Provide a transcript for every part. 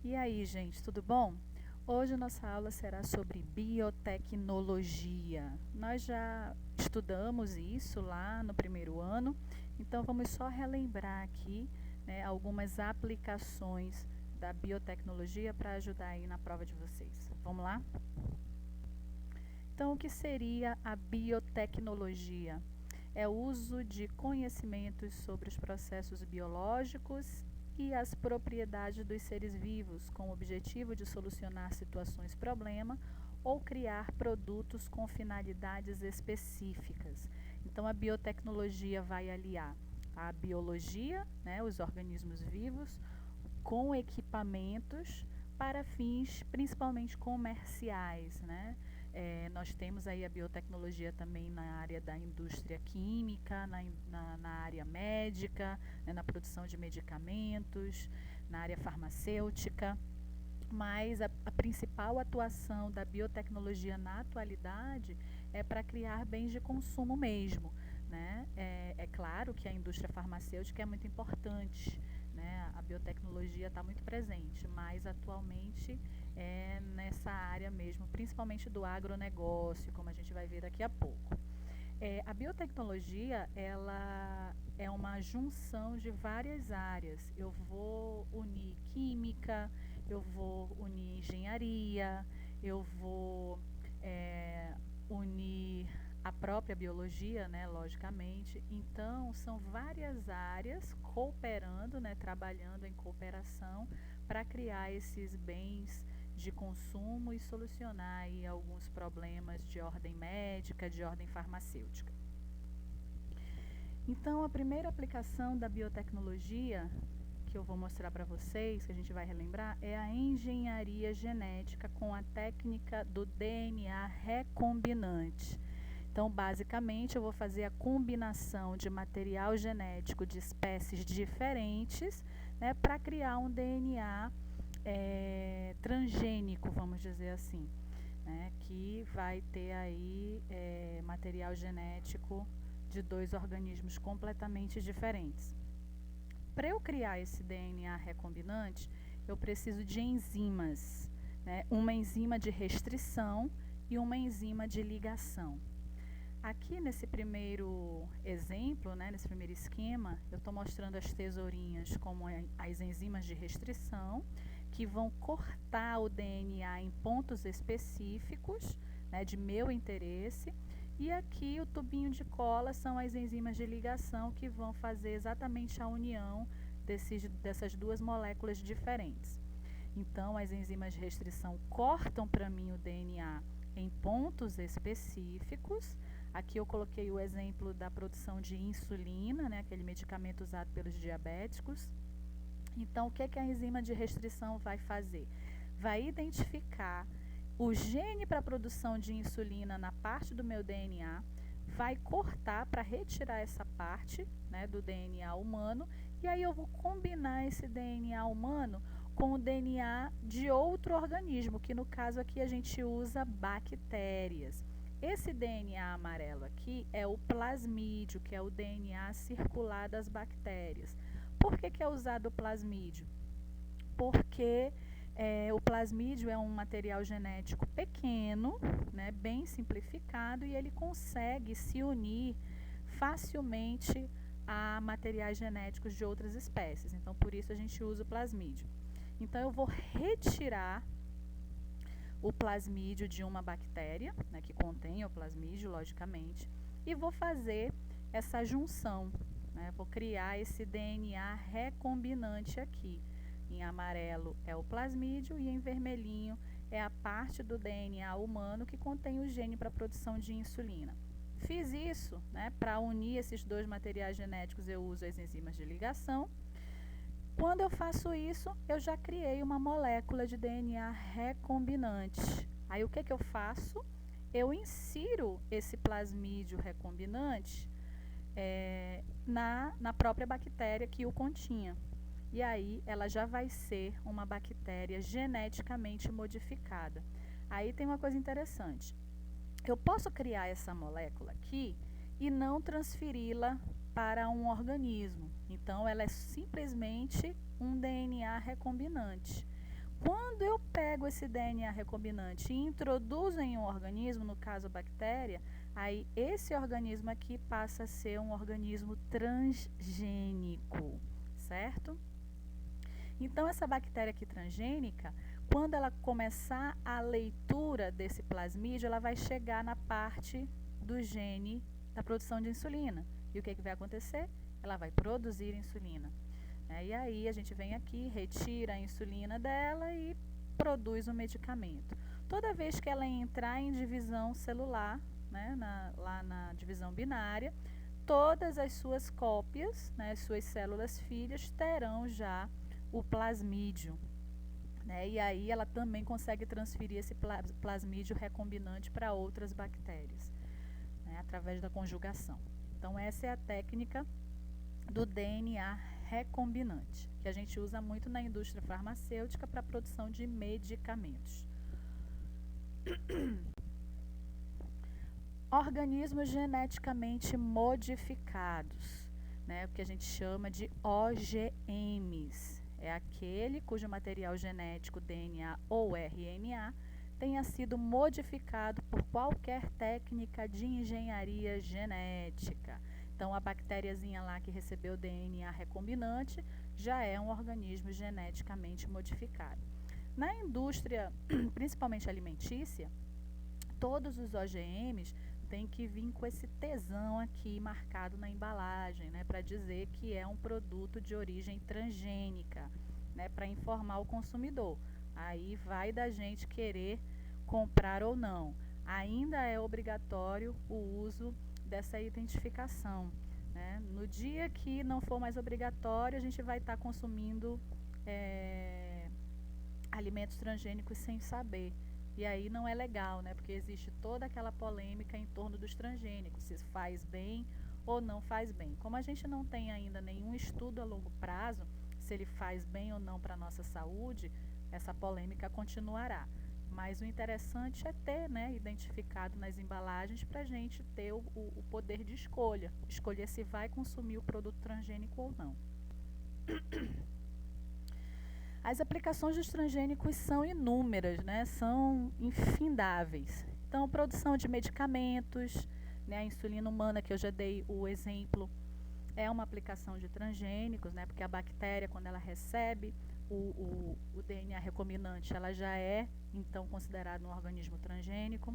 E aí, gente, tudo bom? Hoje nossa aula será sobre biotecnologia. Nós já estudamos isso lá no primeiro ano, então vamos só relembrar aqui, né, algumas aplicações da biotecnologia para ajudar aí na prova de vocês. Vamos lá? Então, o que seria a biotecnologia? É o uso de conhecimentos sobre os processos biológicos e as propriedades dos seres vivos, com o objetivo de solucionar situações problema ou criar produtos com finalidades específicas. Então, a biotecnologia vai aliar a biologia, né, os organismos vivos, com equipamentos para fins principalmente comerciais, né? Nós temos aí a biotecnologia também na área da indústria química, na área médica, né, na produção de medicamentos, na área farmacêutica. Mas a principal atuação da biotecnologia na atualidade é para criar bens de consumo mesmo, né? É claro que a indústria farmacêutica é muito importante, né? A biotecnologia está muito presente, mas atualmente é nessa área mesmo, principalmente do agronegócio, como a gente vai ver daqui a pouco. A biotecnologia, ela é uma junção de várias áreas. Eu vou unir química, eu vou unir engenharia, eu vou unir a própria biologia, né, logicamente. Então, são várias áreas cooperando, né, trabalhando em cooperação para criar esses bens de consumo e solucionar aí alguns problemas de ordem médica, de ordem farmacêutica. Então, a primeira aplicação da biotecnologia que eu vou mostrar para vocês, que a gente vai relembrar, é a engenharia genética com a técnica do DNA recombinante. Então, basicamente, eu vou fazer a combinação de material genético de espécies diferentes, né, para criar um DNA transgênico, vamos dizer assim, né, que vai ter aí material genético de dois organismos completamente diferentes. Para eu criar esse DNA recombinante, eu preciso de enzimas, né, uma enzima de restrição e uma enzima de ligação. Aqui nesse primeiro exemplo, né, nesse primeiro esquema, eu estou mostrando as tesourinhas como as enzimas de restrição, que vão cortar o DNA em pontos específicos, né, de meu interesse. E aqui o tubinho de cola são as enzimas de ligação, que vão fazer exatamente a união dessas duas moléculas diferentes. Então, as enzimas de restrição cortam para mim o DNA em pontos específicos. Aqui eu coloquei o exemplo da produção de insulina, né, aquele medicamento usado pelos diabéticos. Então, o que a enzima de restrição vai fazer? Vai identificar o gene para a produção de insulina na parte do meu DNA, vai cortar para retirar essa parte, né, do DNA humano, e aí eu vou combinar esse DNA humano com o DNA de outro organismo, que no caso aqui a gente usa bactérias. Esse DNA amarelo aqui é o plasmídio, que é o DNA circular das bactérias. Por que é usado o plasmídio? Porque o plasmídio é um material genético pequeno, né, bem simplificado, e ele consegue se unir facilmente a materiais genéticos de outras espécies. Então, por isso a gente usa o plasmídio. Então, eu vou retirar o plasmídio de uma bactéria, né, que contém o plasmídio, logicamente, e vou fazer essa junção, né, vou criar esse DNA recombinante aqui. Em amarelo é o plasmídio e em vermelhinho é a parte do DNA humano que contém o gene para a produção de insulina. Fiz isso, né, para unir esses dois materiais genéticos, eu uso as enzimas de ligação. Quando eu faço isso, eu já criei uma molécula de DNA recombinante. Aí o que eu faço? Eu insiro esse plasmídio recombinante na própria bactéria que o continha. E aí ela já vai ser uma bactéria geneticamente modificada. Aí tem uma coisa interessante. Eu posso criar essa molécula aqui e não transferi-la para um organismo. Então, ela é simplesmente um DNA recombinante. Quando eu pego esse DNA recombinante e introduzo em um organismo, no caso a bactéria, aí esse organismo aqui passa a ser um organismo transgênico, certo? Então, essa bactéria aqui transgênica, quando ela começar a leitura desse plasmídio, ela vai chegar na parte do gene da produção de insulina. E o que vai acontecer? Ela vai produzir insulina. E aí a gente vem aqui, retira a insulina dela e produz o medicamento. Toda vez que ela entrar em divisão celular, né, lá na divisão binária, todas as suas cópias, né, as suas células filhas, terão já o plasmídio. E aí ela também consegue transferir esse plasmídio recombinante para outras bactérias, através da conjugação. Então, essa é a técnica do DNA recombinante, que a gente usa muito na indústria farmacêutica para a produção de medicamentos. Organismos geneticamente modificados, o que a gente chama de OGMs. É aquele cujo material genético, DNA ou RNA, tenha sido modificado por qualquer técnica de engenharia genética. Então, a bactériazinha lá que recebeu o DNA recombinante já é um organismo geneticamente modificado. Na indústria, principalmente alimentícia, todos os OGMs têm que vir com esse tesão aqui marcado na embalagem, para dizer que é um produto de origem transgênica, para informar o consumidor. Aí vai da gente querer comprar ou não. Ainda é obrigatório o uso dessa identificação. No dia que não for mais obrigatório, a gente vai estar consumindo alimentos transgênicos sem saber. E aí não é legal, porque existe toda aquela polêmica em torno dos transgênicos, se faz bem ou não faz bem. Como a gente não tem ainda nenhum estudo a longo prazo, se ele faz bem ou não para a nossa saúde, essa polêmica continuará. Mas o interessante é ter, identificado nas embalagens para a gente ter o poder de escolha se vai consumir o produto transgênico ou não. As aplicações dos transgênicos são inúmeras, são infindáveis. Então, produção de medicamentos, a insulina humana, que eu já dei o exemplo, é uma aplicação de transgênicos, porque a bactéria, quando ela recebe o DNA recombinante, ela já é, então, considerada um organismo transgênico.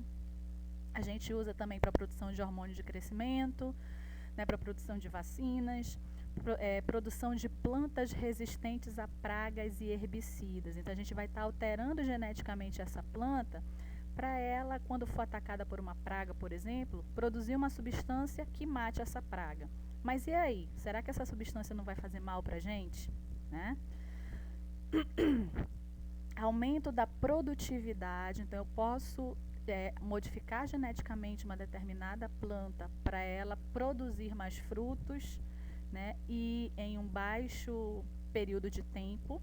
A gente usa também para a produção de hormônios de crescimento, para a produção de vacinas, produção de plantas resistentes a pragas e herbicidas. Então, a gente vai estar alterando geneticamente essa planta para ela, quando for atacada por uma praga, por exemplo, produzir uma substância que mate essa praga. Mas e aí? Será que essa substância não vai fazer mal para a gente? Aumento da produtividade. Então, eu posso modificar geneticamente uma determinada planta para ela produzir mais frutos, e em um baixo período de tempo.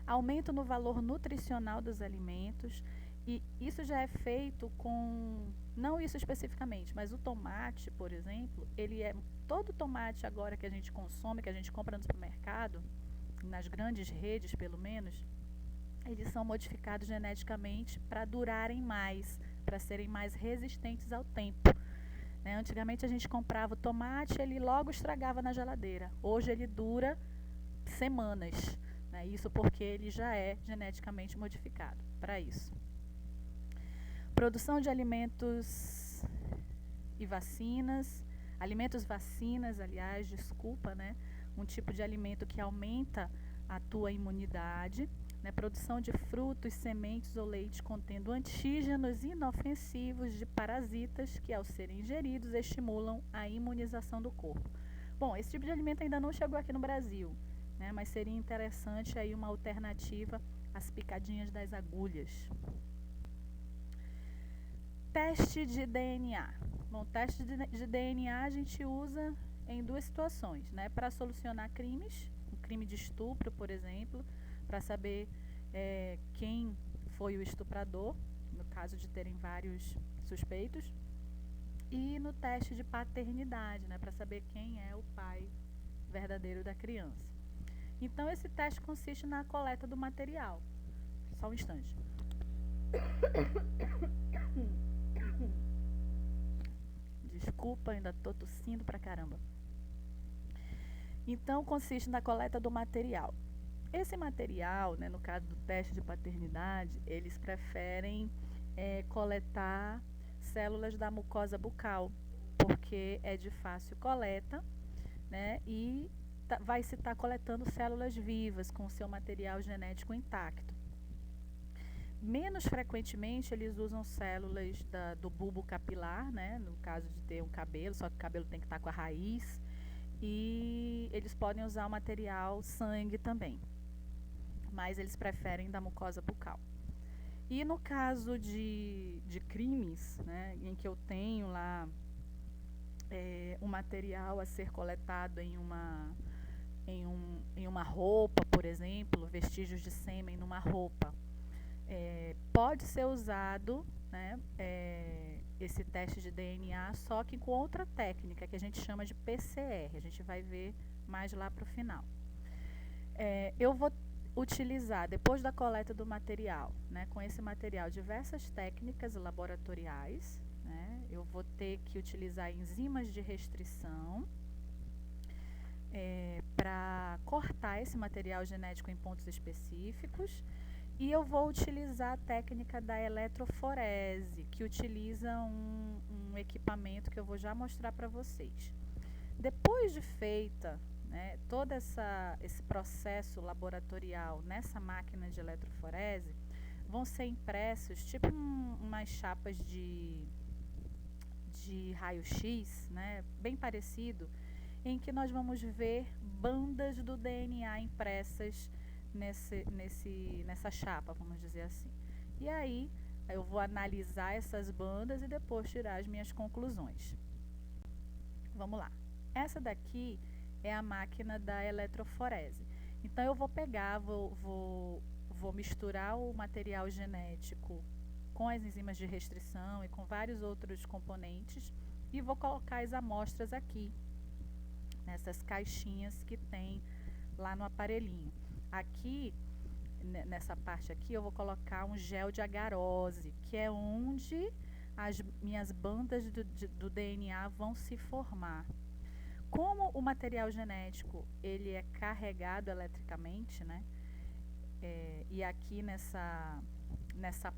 Aumento no valor nutricional dos alimentos, e isso já é feito com, não isso especificamente, mas o tomate, por exemplo, todo tomate agora que a gente consome, que a gente compra no supermercado, nas grandes redes pelo menos, eles são modificados geneticamente para durarem mais, para serem mais resistentes ao tempo. Antigamente a gente comprava o tomate, ele logo estragava na geladeira. Hoje ele dura semanas. Isso porque ele já é geneticamente modificado para isso. Produção de alimentos e vacinas. Alimentos vacinas, aliás, desculpa, um tipo de alimento que aumenta a tua imunidade. Produção de frutos, sementes ou leite contendo antígenos inofensivos de parasitas que, ao serem ingeridos, estimulam a imunização do corpo. Bom, esse tipo de alimento ainda não chegou aqui no Brasil, mas seria interessante aí uma alternativa às picadinhas das agulhas. Teste de DNA. Bom, teste de DNA a gente usa em duas situações, para solucionar crimes, um crime de estupro, por exemplo, para saber quem foi o estuprador, no caso de terem vários suspeitos, e no teste de paternidade, para saber quem é o pai verdadeiro da criança. Então, esse teste consiste na coleta do material. Só um instante. Desculpa, ainda tô tossindo pra caramba. Então, consiste na coleta do material. Esse material, né, no caso do teste de paternidade, eles preferem coletar células da mucosa bucal, porque é de fácil coleta, né, e vai se estar coletando células vivas com o seu material genético intacto. Menos frequentemente eles usam células do bulbo capilar, né, no caso de ter um cabelo, só que o cabelo tem que estar com a raiz, e eles podem usar o material sangue também, mas eles preferem da mucosa bucal. E no caso de crimes, né, em que eu tenho lá um material a ser coletado em uma roupa, por exemplo, vestígios de sêmen numa roupa, pode ser usado, né, esse teste de DNA, só que com outra técnica que a gente chama de PCR. A gente vai ver mais lá para o final. Eu vou utilizar, depois da coleta do material, né, com esse material, diversas técnicas laboratoriais, né? Eu vou ter que utilizar enzimas de restrição para cortar esse material genético em pontos específicos, e eu vou utilizar a técnica da eletroforese, que utiliza um equipamento que eu vou já mostrar para vocês. Depois de feita, né, todo esse processo laboratorial nessa máquina de eletroforese, vão ser impressos tipo umas chapas de raio-x, né, bem parecido, em que nós vamos ver bandas do DNA impressas nessa chapa, vamos dizer assim. E aí eu vou analisar essas bandas e depois tirar as minhas conclusões. Vamos lá. Essa daqui é a máquina da eletroforese. Então eu vou pegar, vou misturar o material genético com as enzimas de restrição e com vários outros componentes e vou colocar as amostras aqui, nessas caixinhas que tem lá no aparelhinho. Aqui, nessa parte aqui, eu vou colocar um gel de agarose, que é onde as minhas bandas do DNA vão se formar. Como o material genético ele é carregado eletricamente, né? E aqui nessa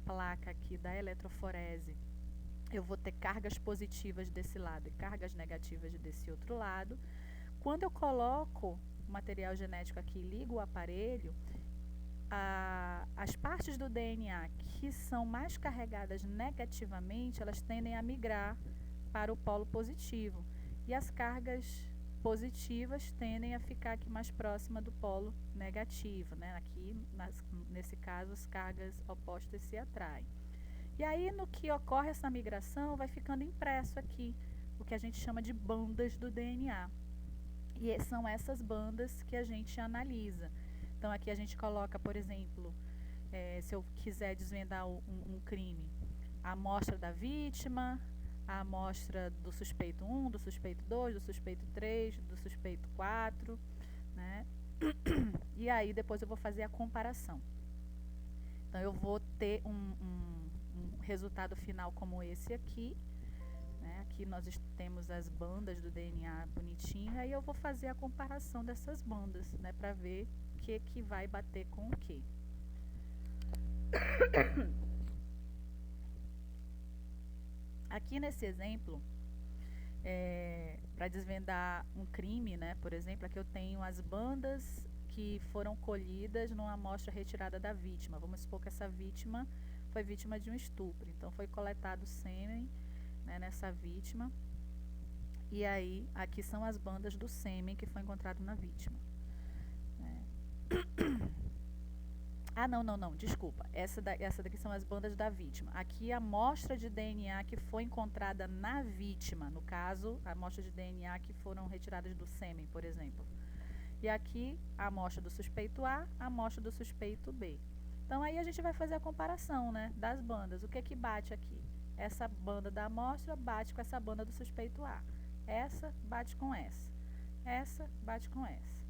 placa aqui da eletroforese, eu vou ter cargas positivas desse lado e cargas negativas desse outro lado. Quando eu coloco o material genético aqui e ligo o aparelho, as partes do DNA que são mais carregadas negativamente, elas tendem a migrar para o polo positivo. E as cargas positivas tendem a ficar aqui mais próxima do polo negativo, né? Aqui, nesse caso, as cargas opostas se atraem. E aí, no que ocorre essa migração, vai ficando impresso aqui o que a gente chama de bandas do DNA. E são essas bandas que a gente analisa. Então, aqui a gente coloca, por exemplo, se eu quiser desvendar um crime, a amostra da vítima, a amostra do suspeito 1, do suspeito 2, do suspeito 3, do suspeito 4, né? E aí depois eu vou fazer a comparação. Então eu vou ter um resultado final como esse aqui, né? Aqui nós temos as bandas do DNA bonitinho, aí eu vou fazer a comparação dessas bandas, né, para ver o que vai bater com o que. Aqui nesse exemplo, para desvendar um crime, né, por exemplo, aqui eu tenho as bandas que foram colhidas numa amostra retirada da vítima. Vamos supor que essa vítima foi vítima de um estupro. Então foi coletado sêmen, né, nessa vítima. E aí, aqui são as bandas do sêmen que foi encontrado na vítima. Ah, não, desculpa. Essa daqui são as bandas da vítima. Aqui a amostra de DNA que foi encontrada na vítima, no caso, a amostra de DNA que foram retiradas do sêmen, por exemplo. E aqui a amostra do suspeito A, a amostra do suspeito B. Então aí a gente vai fazer a comparação, né, das bandas. O que bate aqui? Essa banda da amostra bate com essa banda do suspeito A. Essa bate com essa. Essa bate com essa.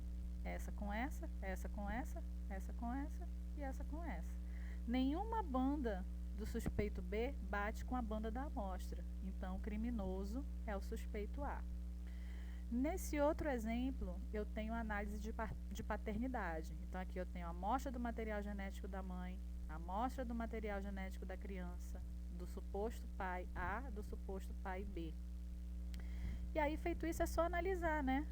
essa com essa, essa com essa, essa com essa e essa com essa. Nenhuma banda do suspeito B bate com a banda da amostra, então o criminoso é o suspeito A. Nesse outro exemplo, eu tenho análise de paternidade. Então, aqui eu tenho a amostra do material genético da mãe, a amostra do material genético da criança, do suposto pai A, do suposto pai B. E aí, feito isso, é só analisar, né?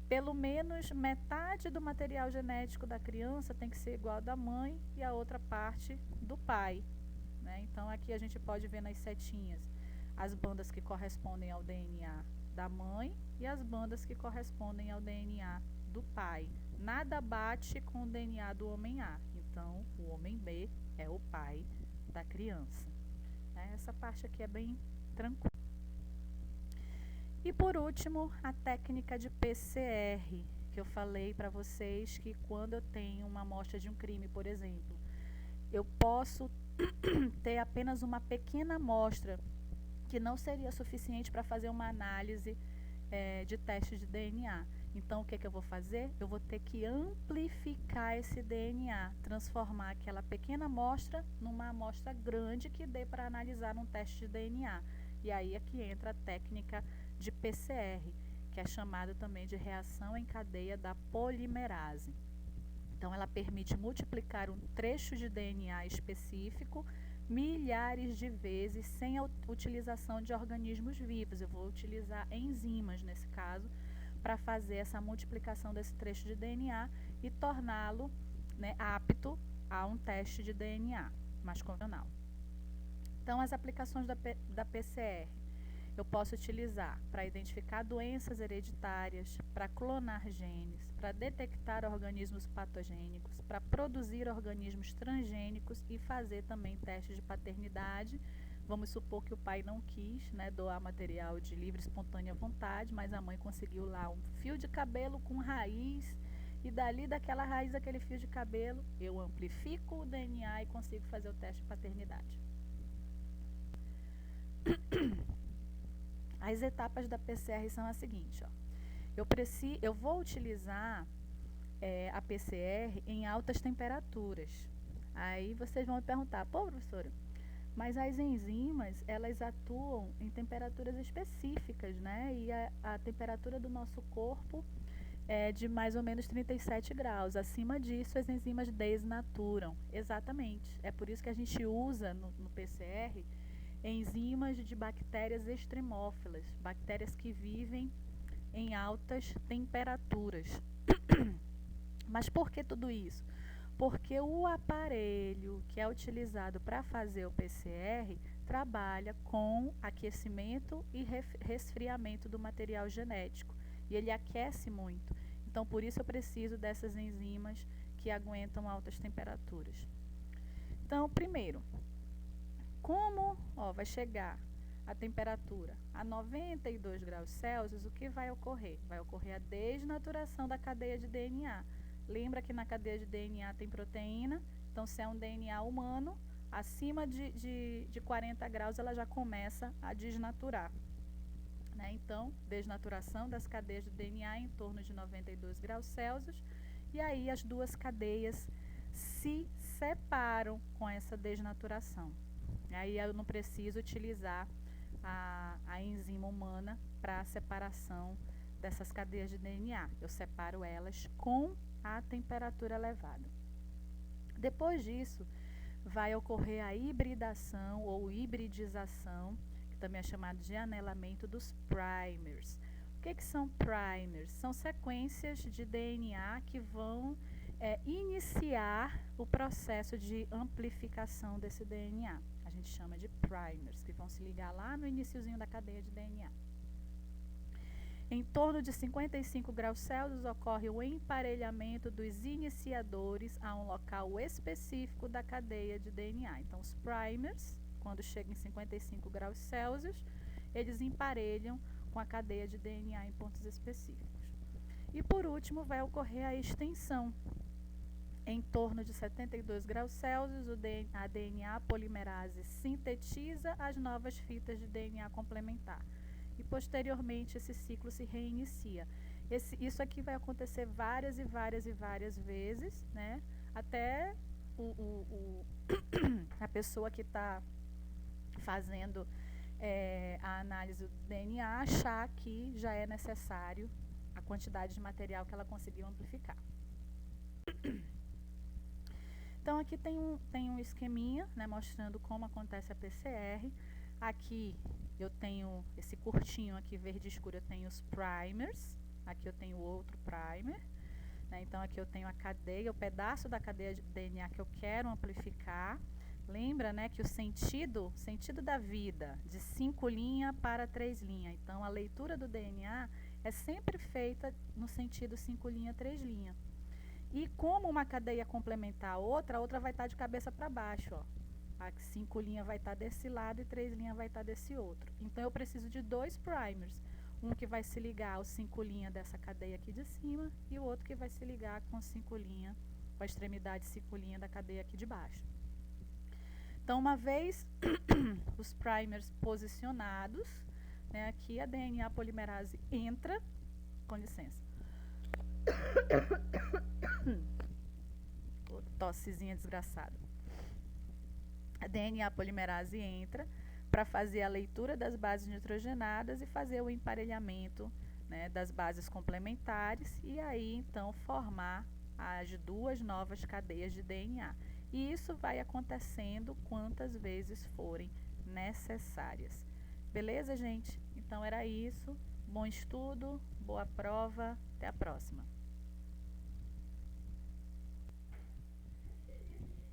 Pelo menos metade do material genético da criança tem que ser igual ao da mãe e a outra parte do pai, né? Então, aqui a gente pode ver nas setinhas as bandas que correspondem ao DNA da mãe e as bandas que correspondem ao DNA do pai. Nada bate com o DNA do homem A, então o homem B é o pai da criança. Essa parte aqui é bem tranquila. E por último, a técnica de PCR, que eu falei para vocês que quando eu tenho uma amostra de um crime, por exemplo, eu posso ter apenas uma pequena amostra que não seria suficiente para fazer uma análise de teste de DNA. Então, o que eu vou fazer? Eu vou ter que amplificar esse DNA, transformar aquela pequena amostra numa amostra grande que dê para analisar num teste de DNA. E aí é que entra a técnica de PCR, que é chamada também de reação em cadeia da polimerase. Então, ela permite multiplicar um trecho de DNA específico milhares de vezes sem a utilização de organismos vivos. Eu vou utilizar enzimas, nesse caso, para fazer essa multiplicação desse trecho de DNA e torná-lo, né, apto a um teste de DNA mais convencional. Então, as aplicações da PCR. Eu posso utilizar para identificar doenças hereditárias, para clonar genes, para detectar organismos patogênicos, para produzir organismos transgênicos e fazer também testes de paternidade. Vamos supor que o pai não quis, né, doar material de livre e espontânea vontade, mas a mãe conseguiu lá um fio de cabelo com raiz e dali daquela raiz daquele fio de cabelo eu amplifico o DNA e consigo fazer o teste de paternidade. As etapas da PCR são as seguintes, ó. Eu vou utilizar a PCR em altas temperaturas. Aí vocês vão me perguntar, pô, professora, mas as enzimas, elas atuam em temperaturas específicas, né? E a temperatura do nosso corpo é de mais ou menos 37 graus. Acima disso, as enzimas desnaturam. Exatamente. É por isso que a gente usa no PCR enzimas de bactérias extremófilas, bactérias que vivem em altas temperaturas. Mas por que tudo isso? Porque o aparelho que é utilizado para fazer o PCR trabalha com aquecimento e resfriamento do material genético. E ele aquece muito. Então, por isso eu preciso dessas enzimas que aguentam altas temperaturas. Então, primeiro, como vai chegar a temperatura a 92 graus Celsius, o que vai ocorrer? Vai ocorrer a desnaturação da cadeia de DNA. Lembra que na cadeia de DNA tem proteína? Então, se é um DNA humano, acima de 40 graus ela já começa a desnaturar. Né? Então, desnaturação das cadeias de DNA em torno de 92 graus Celsius. E aí as duas cadeias se separam com essa desnaturação. Aí eu não preciso utilizar a enzima humana para a separação dessas cadeias de DNA. Eu separo elas com a temperatura elevada. Depois disso, vai ocorrer a hibridação ou hibridização, que também é chamado de anelamento dos primers. O que são primers? São sequências de DNA que vão iniciar o processo de amplificação desse DNA. A gente chama de primers, que vão se ligar lá no iniciozinho da cadeia de DNA. Em torno de 55 graus Celsius ocorre o emparelhamento dos iniciadores a um local específico da cadeia de DNA. Então, os primers, quando chegam em 55 graus Celsius, eles emparelham com a cadeia de DNA em pontos específicos. E por último, vai ocorrer a extensão. Em torno de 72 graus Celsius, a DNA polimerase sintetiza as novas fitas de DNA complementar. E posteriormente esse ciclo se reinicia. Isso aqui vai acontecer várias e várias e várias vezes, né? Até a pessoa que está fazendo a análise do DNA achar que já é necessário a quantidade de material que ela conseguiu amplificar. Então aqui tem um esqueminha, né, mostrando como acontece a PCR. Aqui eu tenho esse curtinho aqui verde escuro, eu tenho os primers. Aqui eu tenho outro primer, né? Então aqui eu tenho a cadeia, o pedaço da cadeia de DNA que eu quero amplificar. Lembra, né, que o sentido da vida de 5 linhas para 3 linhas. Então a leitura do DNA é sempre feita no sentido 5 linhas, 3 linhas. E como uma cadeia complementar a outra vai estar de cabeça para baixo, ó. A 5 linhas vai estar desse lado e 3 linhas vai estar desse outro. Então eu preciso de 2 primers. Um que vai se ligar aos 5 linhas dessa cadeia aqui de cima e o outro que vai se ligar com 5 linhas, com a extremidade 5 linhas da cadeia aqui de baixo. Então, uma vez os primers posicionados, né, aqui a DNA polimerase entra, com licença. Tossezinha desgraçada. A DNA polimerase entra para fazer a leitura das bases nitrogenadas e fazer o emparelhamento, né, das bases complementares e aí então formar as 2 novas cadeias de DNA. E isso vai acontecendo quantas vezes forem necessárias. Beleza, gente? Então era isso. Bom estudo, boa prova, até a próxima.